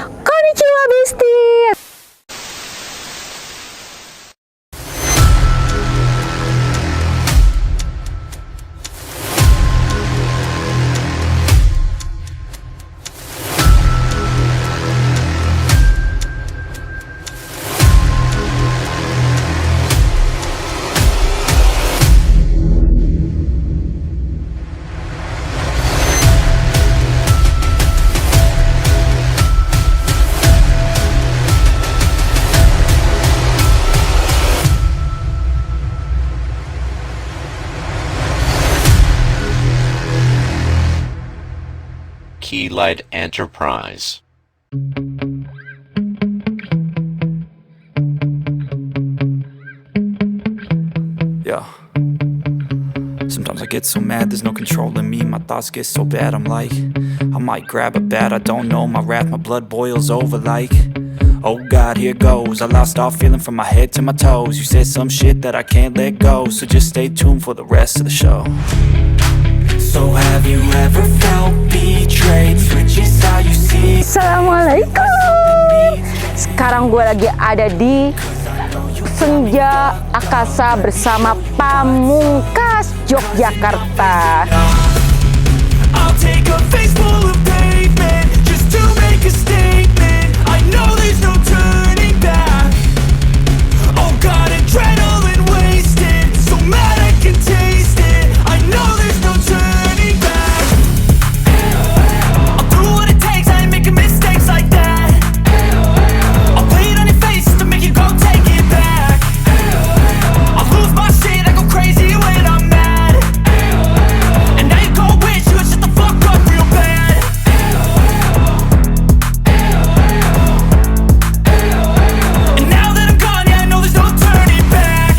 Konnichiwa bestie. Keylight Enterprise. Yeah. Sometimes I get so mad, there's no controlling me. My thoughts get so bad, I'm like, I might grab a bat, I don't know. My wrath, my blood boils over like, oh God, here goes. I lost all feeling from my head to my toes. You said some shit that I can't let go, so just stay tuned for the rest of the show. So have you ever felt betrayed? Switches how you see. Assalamualaikum. Sekarang gue lagi ada di Senja Akasa Bersama Pamungkas Jogjakarta. I'll take a face full of pavement just to make a statement. I know there's no turning back. Oh God, adrenaline wasted, so mad I can taste it. I know there's no turning back. I'll do what it takes, I ain't making mistakes like that. I'll play it on your face to make you go take it back. I'll lose my shit, I go crazy when I'm mad. And now you go wish you would shut the fuck up real bad. And now that I'm gone, yeah, I know there's no turning back.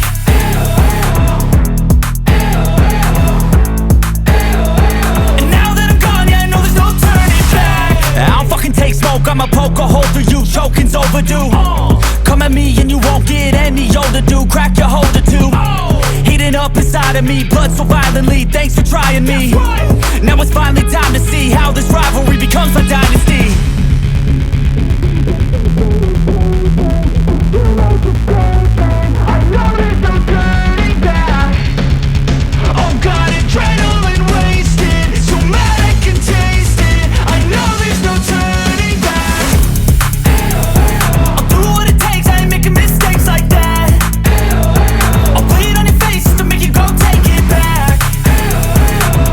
And now that I'm gone, yeah, I know there's no turning back. I don't fucking take smoke, I'ma poke a hole through you, choking's overdue. Come at me and you won't get any older, dude. Crack your holder too. Heating up inside of me, blood so violently. Thanks for trying me. Now it's finally time to see how this rivalry becomes my dynasty. I know there's no turning back. Oh God, adrenaline wasted, so mad I can taste it. I know there's no turning back. I'll do what it takes, I ain't making mistakes like that. I'll play it on your face to make you go take it back.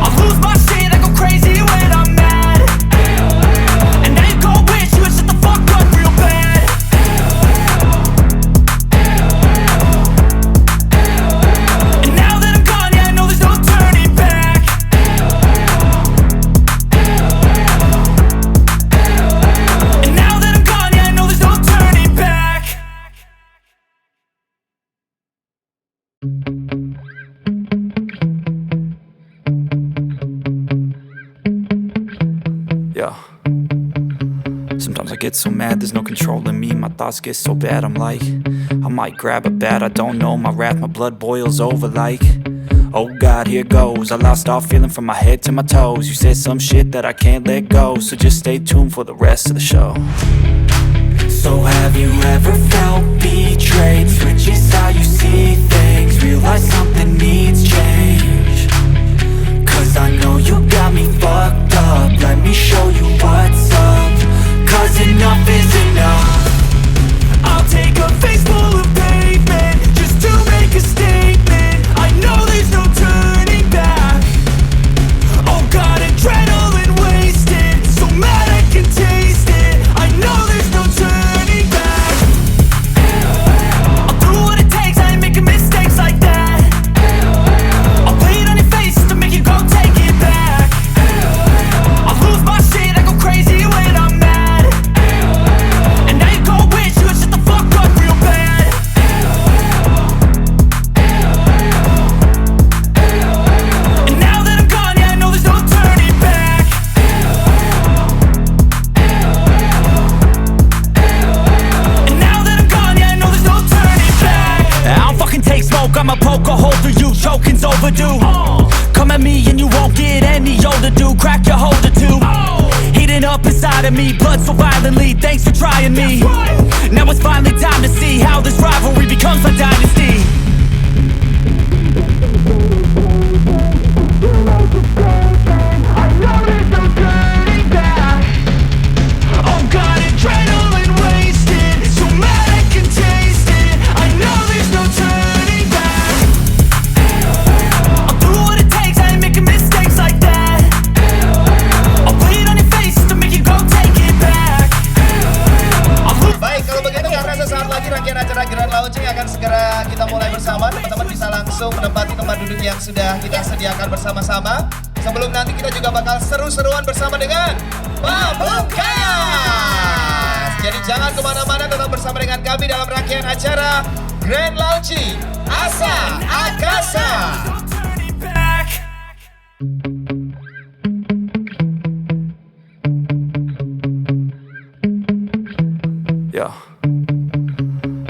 I'll lose my shit, I go crazy when I'm mad. And now you go wish you would shut the fuck up real bad. And now that I'm gone, yeah, I know there's no turning back. And now that I'm gone, yeah, I know there's no turning back. Yeah. Sometimes I get so mad, there's no controlling me. My thoughts get so bad, I'm like, I might grab a bat, I don't know. My wrath, my blood boils over like, oh God, here goes. I lost all feeling from my head to my toes. You said some shit that I can't let go, so just stay tuned for the rest of the show. So have you ever felt betrayed? Switches how you see things, realize something needs change. Cause I know you got me fucked up, let me show you what's up. Cause enough is enough. I'll take a face full of pavement just to make a statement. I know there's no turning back. Oh God, adrenaline wasted, so mad I can taste it. I know there's no turning back. I'll do what it takes, I ain't making mistakes like that. I'll play it on your face to make you go take it back. I'll lose my shit, I go crazy when I'm mad. And now you go wish you would shut the fuck up real bad. And now that I'm gone, yeah, I know there's no turning back. And now that I'm gone, yeah, I know there's no turning back. I don't fucking take smoke, I'ma poke a hole through you, choking's overdue. Come at me and you won't get any older, dude. Crack your holder too. Heating up inside inside of me, blood so violently, thanks for trying me. Now it's finally time to see how this rivalry becomes my dynasty. Akan segera kita mulai bersama. Teman-teman bisa langsung menempati tempat duduk yang sudah kita sediakan bersama-sama. Sebelum nanti kita juga bakal seru-seruan bersama dengan Pamungkas. Jadi jangan kemana-mana, tetap bersama dengan kami dalam rangkaian acara Grand Launching Asha Akasa.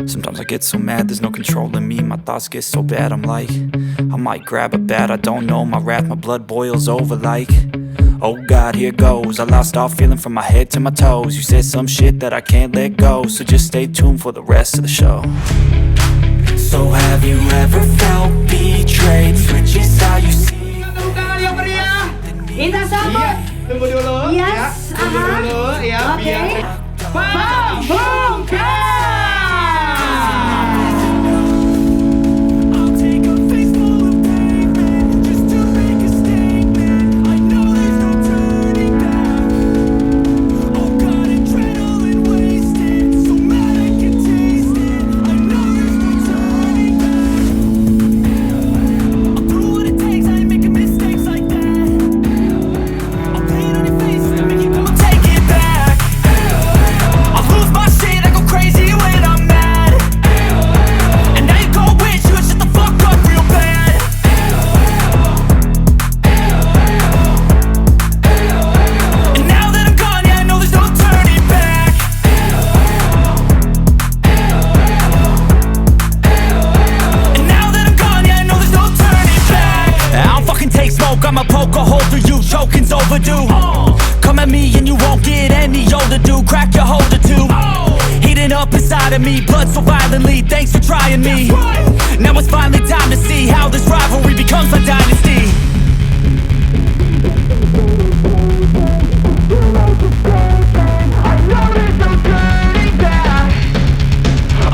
Sometimes I get so mad, there's no controlling me. My thoughts get so bad, I'm like, I might grab a bat, I don't know. My wrath, my blood boils over like, oh God, here goes. I lost all feeling from my head to my toes. You said some shit that I can't let go, so just stay tuned for the rest of the show. So have you ever felt betrayed? Switches how you see. Yang meriah. Kita sambut. Tunggu dulu. Yes. Tunggu dulu ya. Oke. Pamungkas. I'ma poke a hole through you, choking's overdue. Come at me and you won't get any older, dude. Crack your holder too. Heating up inside of me, blood so violently, thanks for trying me. Now it's finally time to see how this rivalry becomes my dynasty.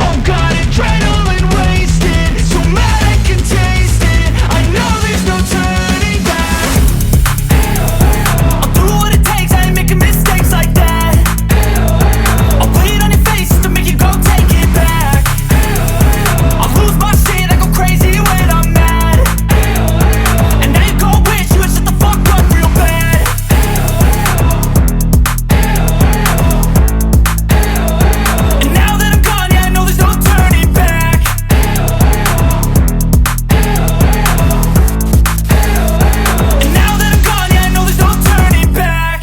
Oh God, adrenaline wasted, so mad I can taste it. I know there's no turning back. I'll do what it takes, I ain't making mistakes like that. I'll bleed on your face to make you go take it back. I'll lose my shit, I go crazy when I'm mad. And now you go wish you would shut the fuck up real bad. And now that I'm gone, yeah, I know there's no turning back. And now that I'm gone, yeah, I know there's no turning back.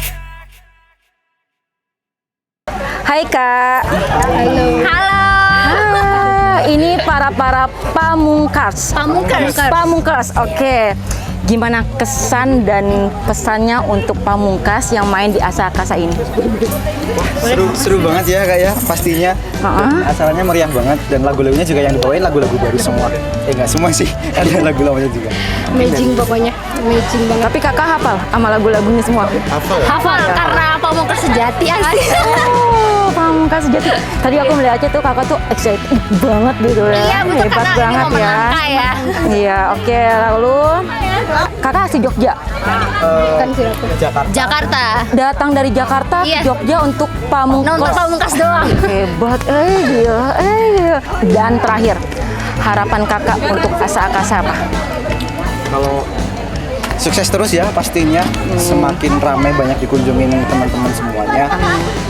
Hai Kak. Halo. Ini para pamungkas. Pamungkas. Oke. Gimana kesan dan pesannya untuk pamungkas yang main di Asha Akasa ini? Seru banget ya Kak ya, pastinya. Acaranya meriah banget dan lagu-lagunya juga yang dibawain lagu-lagu baru semua. Enggak semua sih, ada lagu lamanya juga. Amazing pokoknya. Amazing banget. Tapi kakak hafal sama lagu-lagunya semua? Hafal karena pamungkas sejati asli. Oh, pamungkas sejati. Tadi aku melihatnya tuh kakak tuh excited banget gitu ya. Iya, betul, hebat karena ini banget momen ya. langka ya. Iya, oke. Lalu kakak asli Jogja. Kan Jakarta. Datang dari Jakarta ke Iya. Jogja untuk pamungkas. Nonton pamungkas doang. Hebat, gila. Dan terakhir, harapan kakak untuk Asha Akasa apa? Kalau sukses terus ya pastinya, semakin ramai banyak dikunjungin teman-teman semuanya.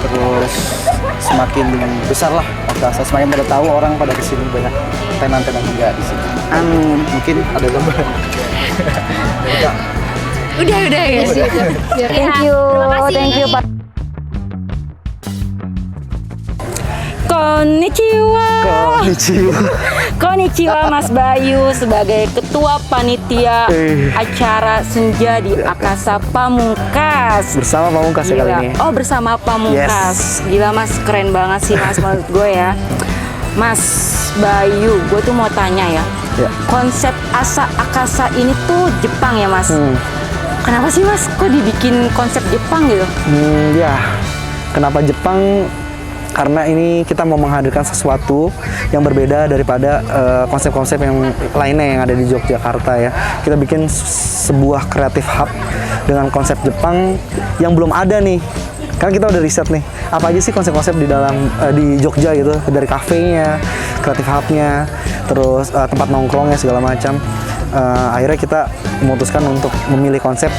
Terus semakin besar lah Akasa, semakin pada tahu orang pada kesini, banyak tenan-tenan juga di sini. Amin. Mungkin ada tambahan. Udah ya. Thank you, thank you Pak. Konnichiwa. Konnichiwa Mas Bayu sebagai Ketua Panitia acara Senja Di Akasa Pamungkas. Bersama Pamungkas ya kali Gila. ini. Oh, bersama Pamungkas. Gila Mas, keren banget sih Mas menurut gue ya. Mas Bayu, gue tuh mau tanya ya. Konsep Asha Akasa ini tuh Jepang ya Mas? Kenapa sih Mas kok dibikin konsep Jepang gitu? Ya, kenapa Jepang? Karena ini kita mau menghadirkan sesuatu yang berbeda daripada konsep-konsep yang lainnya yang ada di Yogyakarta ya. Kita bikin sebuah creative hub dengan konsep Jepang yang belum ada nih. Kan kita udah riset nih, apa aja sih konsep-konsep di dalam di Jogja gitu, dari kafenya, creative hubnya, terus tempat nongkrongnya segala macam. Akhirnya kita memutuskan untuk memilih konsep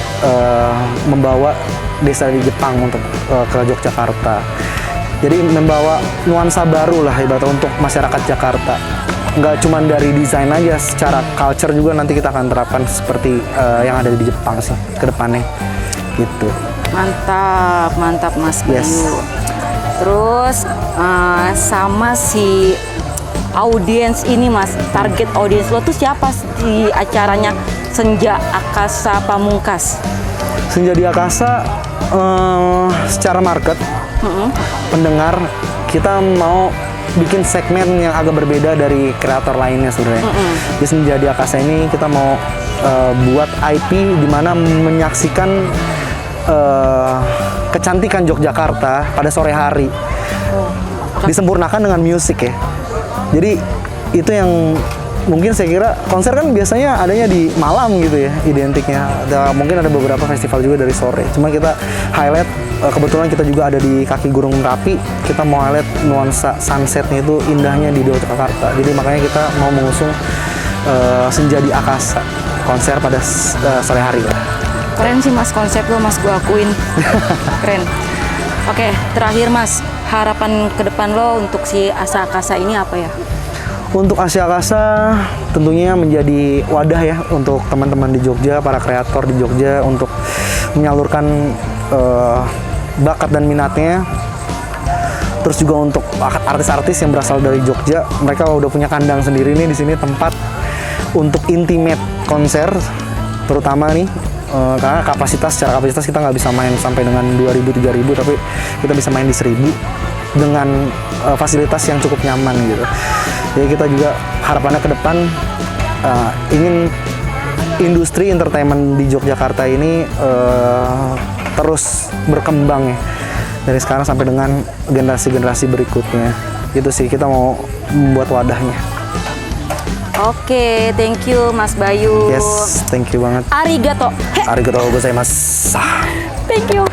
membawa desa di Jepang untuk ke Yogyakarta. Jadi membawa nuansa baru lah ibaratnya untuk masyarakat Jakarta. Nggak cuma dari desain aja, secara culture juga nanti kita akan terapkan seperti yang ada di Jepang sih ke depannya. Gitu. Mantap, mantap Mas Bayu. Yes. Terus sama si audiens ini Mas, target audiens lo tuh siapa di acaranya Senja Akasa Pamungkas? Senja Di Akasa secara market pendengar kita mau bikin segmen yang agak berbeda dari kreator lainnya sebenarnya. Di Senja Di Akasa ini kita mau buat IP di mana menyaksikan kecantikan Yogyakarta pada sore hari. Disempurnakan dengan musik ya. Jadi itu yang mungkin saya kira konser kan biasanya adanya di malam gitu ya identiknya. Mungkin ada beberapa festival juga dari sore. Cuma kita highlight kebetulan kita juga ada di kaki Gunung Merapi. Kita mau highlight nuansa sunsetnya itu indahnya di Yogyakarta. Jadi makanya kita mau mengusung Senja Di Akasa konser pada sore hari ya. Keren sih Mas konsep lo Mas, gue akuin. Keren. Oke, terakhir Mas, harapan ke depan lo untuk si Asha Akasa ini apa ya? Untuk Asha Akasa tentunya menjadi wadah ya untuk teman-teman di Jogja, para kreator di Jogja untuk menyalurkan bakat dan minatnya. Terus juga untuk artis-artis yang berasal dari Jogja, mereka udah punya kandang sendiri nih di sini, tempat untuk intimate konser terutama nih. Karena secara kapasitas kita nggak bisa main sampai dengan 2.000-3.000, tapi kita bisa main di 1.000 dengan fasilitas yang cukup nyaman gitu. Jadi kita juga harapannya ke depan ingin industri entertainment di Yogyakarta ini terus berkembang ya, dari sekarang sampai dengan generasi-generasi berikutnya. Itu sih kita mau membuat wadahnya. Oke, thank you Mas Bayu. Yes, thank you banget. Arigato. Arigatou gozaimasu. Thank you.